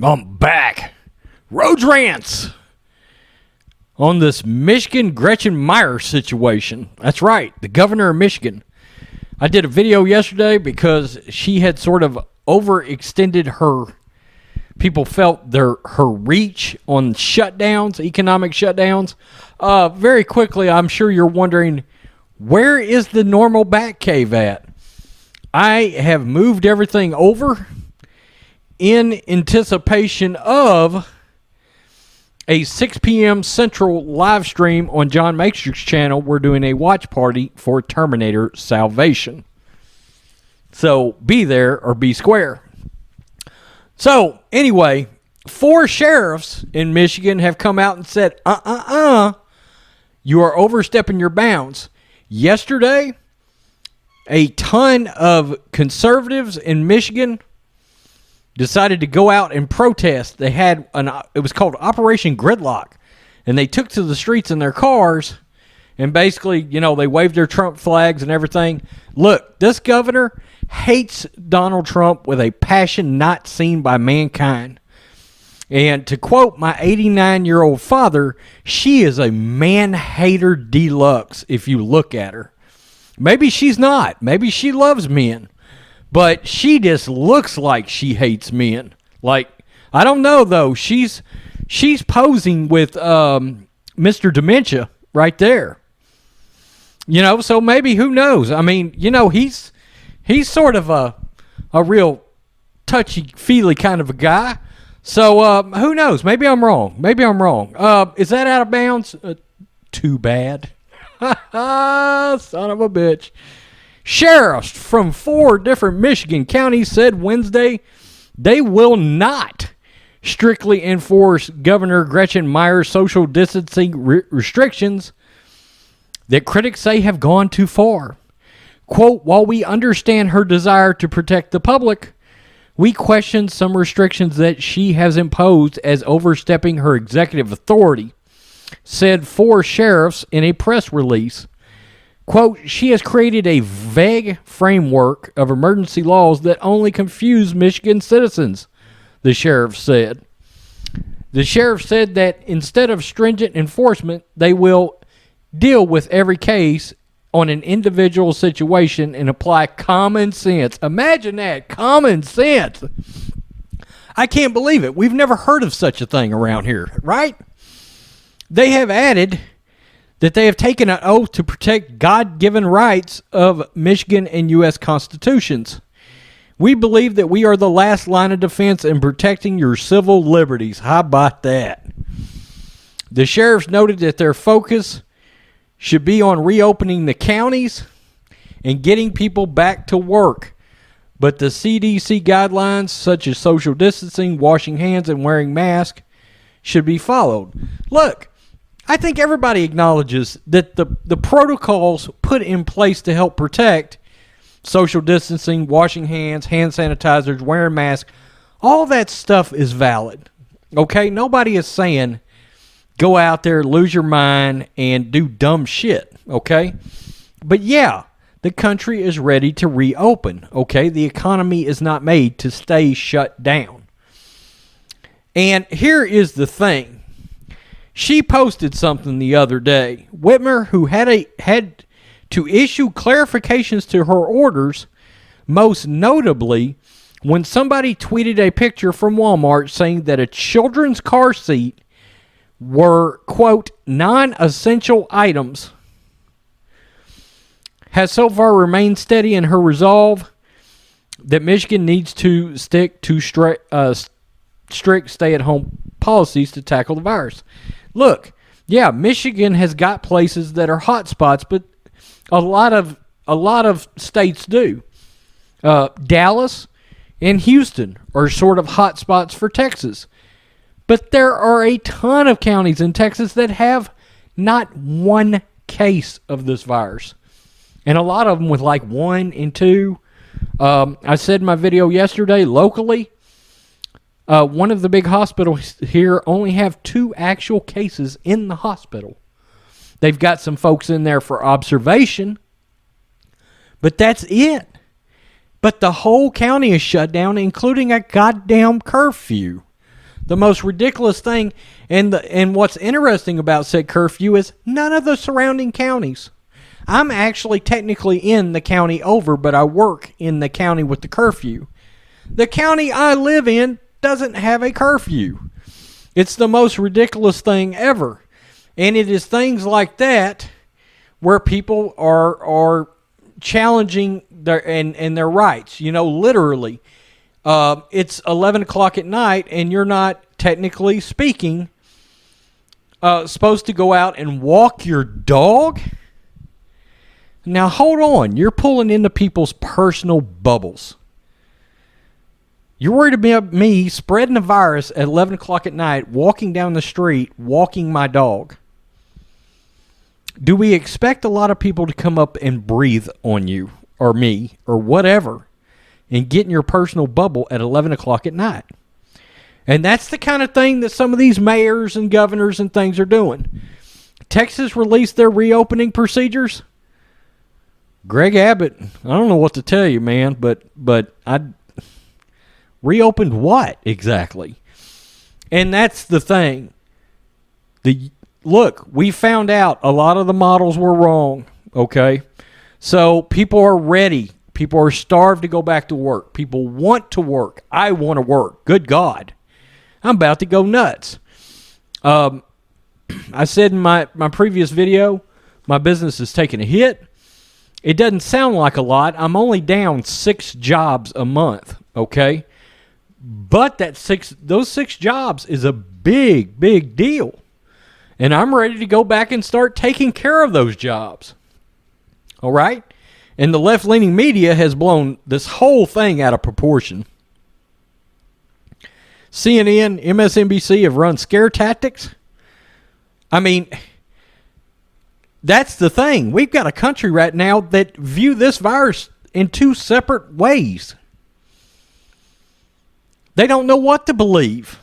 I'm back. Rhodes Rants on this Michigan Gretchen Whitmer situation. That's right, the governor of Michigan. I did a video yesterday because she had sort of overextended her. People felt her reach on shutdowns, economic shutdowns. Very quickly, I'm sure you're wondering, where is the normal Batcave at? I have moved everything over in anticipation of a 6 p.m. Central live stream on John Matrix's channel. We're doing a watch party for Terminator Salvation. So be there or be square. So anyway, 4 sheriffs in Michigan have come out and said, you are overstepping your bounds. Yesterday, a ton of conservatives in Michigan decided to go out and protest. They had it was called Operation Gridlock, and they took to the streets in their cars, and basically, they waved their Trump flags and everything. Look, this governor hates Donald Trump with a passion not seen by mankind. And to quote my 89-year-old father, she is a man-hater deluxe if you look at her. Maybe she's not. Maybe she loves men. But she just looks like she hates men. Like, I don't know, though. She's posing with Mr. Dementia right there. So maybe, who knows? I mean, he's sort of a real touchy-feely kind of a guy. So who knows? Maybe I'm wrong. Is that out of bounds? Too bad. Son of a bitch. Sheriffs from 4 different Michigan counties said Wednesday they will not strictly enforce Governor Gretchen Whitmer's social distancing restrictions that critics say have gone too far. Quote, while we understand her desire to protect the public, we question some restrictions that she has imposed as overstepping her executive authority, said 4 sheriffs in a press release. Quote, she has created a vague framework of emergency laws that only confuse Michigan citizens, the sheriff said. The sheriff said that instead of stringent enforcement, they will deal with every case on an individual situation and apply common sense. Imagine that, common sense. I can't believe it. We've never heard of such a thing around here, right? They have added that they have taken an oath to protect God-given rights of Michigan and U.S. constitutions. We believe that we are the last line of defense in protecting your civil liberties. How about that? The sheriffs noted that their focus should be on reopening the counties and getting people back to work. But the CDC guidelines, such as social distancing, washing hands, and wearing masks, should be followed. Look, I think everybody acknowledges that the protocols put in place to help protect social distancing, washing hands, hand sanitizers, wearing masks, all that stuff is valid. Okay? Nobody is saying go out there, lose your mind, and do dumb shit. Okay? But yeah, the country is ready to reopen. Okay? The economy is not made to stay shut down. And here is the thing. She posted something the other day. Whitmer, who had to issue clarifications to her orders, most notably when somebody tweeted a picture from Walmart saying that a children's car seat were, quote, non-essential items, has so far remained steady in her resolve that Michigan needs to stick to strict stay-at-home policies to tackle the virus. Look, yeah, Michigan has got places that are hot spots, but a lot of states do. Dallas and Houston are sort of hot spots for Texas. But there are a ton of counties in Texas that have not one case of this virus. And a lot of them with like 1 and 2. I said in my video yesterday, locally, one of the big hospitals here only have 2 actual cases in the hospital. They've got some folks in there for observation, but that's it. But the whole county is shut down, including a goddamn curfew. The most ridiculous thing, and what's interesting about said curfew is none of the surrounding counties. I'm actually technically in the county over, but I work in the county with the curfew. The county I live in doesn't have a curfew. It's the most ridiculous thing ever. And it is things like that where people are challenging their rights. You know, literally. It's 11 o'clock at night, and you're not, technically speaking, supposed to go out and walk your dog? Now, hold on. You're pulling into people's personal bubbles. You're worried about me spreading the virus at 11 o'clock at night, walking down the street, walking my dog. Do we expect a lot of people to come up and breathe on you, or me, or whatever, and get in your personal bubble at 11 o'clock at night? And that's the kind of thing that some of these mayors and governors and things are doing. Texas released their reopening procedures. Greg Abbott, I don't know what to tell you, man, but I reopened what exactly? And that's the thing. Look, we found out a lot of the models were wrong, okay? So people are ready. People are starved to go back to work. People want to work. I want to work. Good God. I'm about to go nuts. I said in my previous video, my business is taking a hit. It doesn't sound like a lot. I'm only down 6 jobs a month, okay? But those 6 jobs is a big, big deal. And I'm ready to go back and start taking care of those jobs. All right? And the left-leaning media has blown this whole thing out of proportion. CNN, MSNBC have run scare tactics. I mean, that's the thing. We've got a country right now that view this virus in 2 separate ways. They don't know what to believe.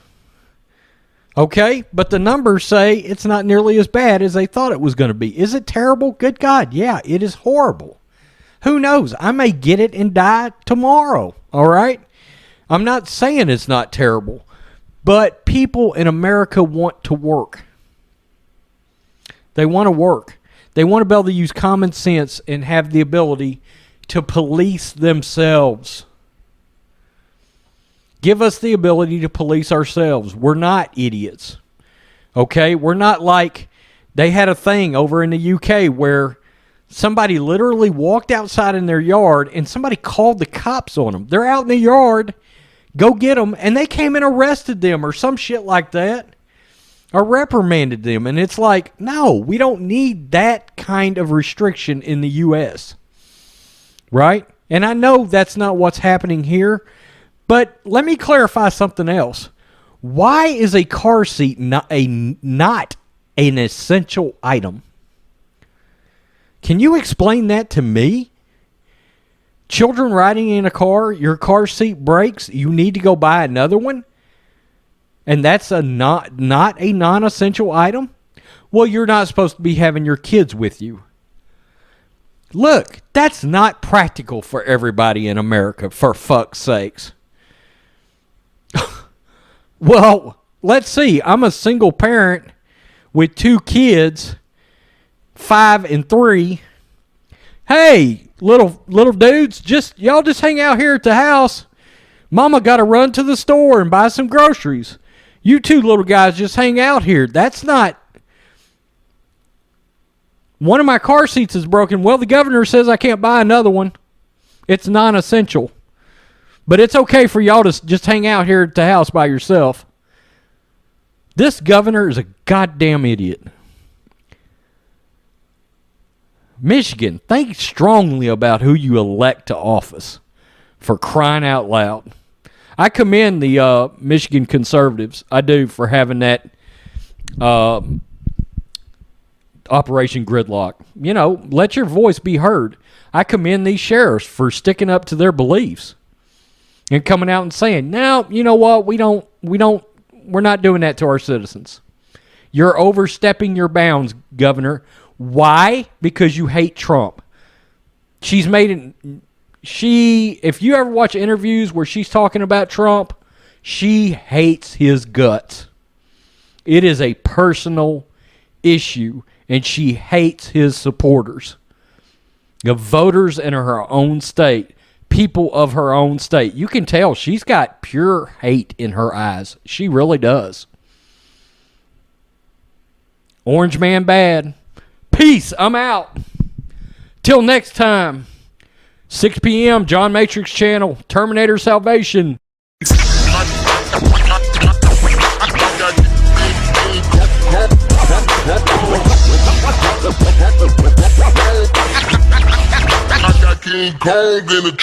Okay? But the numbers say it's not nearly as bad as they thought it was going to be. Is it terrible? Good God, yeah, it is horrible. Who knows? I may get it and die tomorrow. All right? I'm not saying it's not terrible, but people in America want to work. They want to work. They want to be able to use common sense and have the ability to police themselves. Give us the ability to police ourselves. We're not idiots. Okay? We're not like they had a thing over in the UK where somebody literally walked outside in their yard and somebody called the cops on them. They're out in the yard, go get them, and they came and arrested them or some shit like that, or reprimanded them. And it's like, no, we don't need that kind of restriction in the U.S., right? And I know that's not what's happening here, but let me clarify something else. Why is a car seat not an essential item? Can you explain that to me? Children riding in a car, your car seat breaks, you need to go buy another one? And that's not a non-essential item? Well, you're not supposed to be having your kids with you. Look, that's not practical for everybody in America, for fuck's sakes. Well, let's see. I'm a single parent with 2 kids, 5 and 3. Hey, little dudes, y'all just hang out here at the house. Mama got to run to the store and buy some groceries. You 2 little guys just hang out here. That's not... One of my car seats is broken. Well, the governor says I can't buy another one. It's non-essential. But it's okay for y'all to just hang out here at the house by yourself. This governor is a goddamn idiot. Michigan, think strongly about who you elect to office, for crying out loud. I commend the Michigan conservatives. I do, for having that Operation Gridlock. You know, let your voice be heard. I commend these sheriffs for sticking up to their beliefs and coming out and saying, "No, you know what? We're not doing that to our citizens. You're overstepping your bounds, Governor." Why? Because you hate Trump. She's made it if you ever watch interviews where she's talking about Trump, she hates his guts. It is a personal issue, and she hates his supporters. The voters in her own state, people of her own state. You can tell she's got pure hate in her eyes. She really does. Orange man bad. Peace. I'm out. Till next time. 6 p.m. John Matrix channel. Terminator Salvation. King Kong in the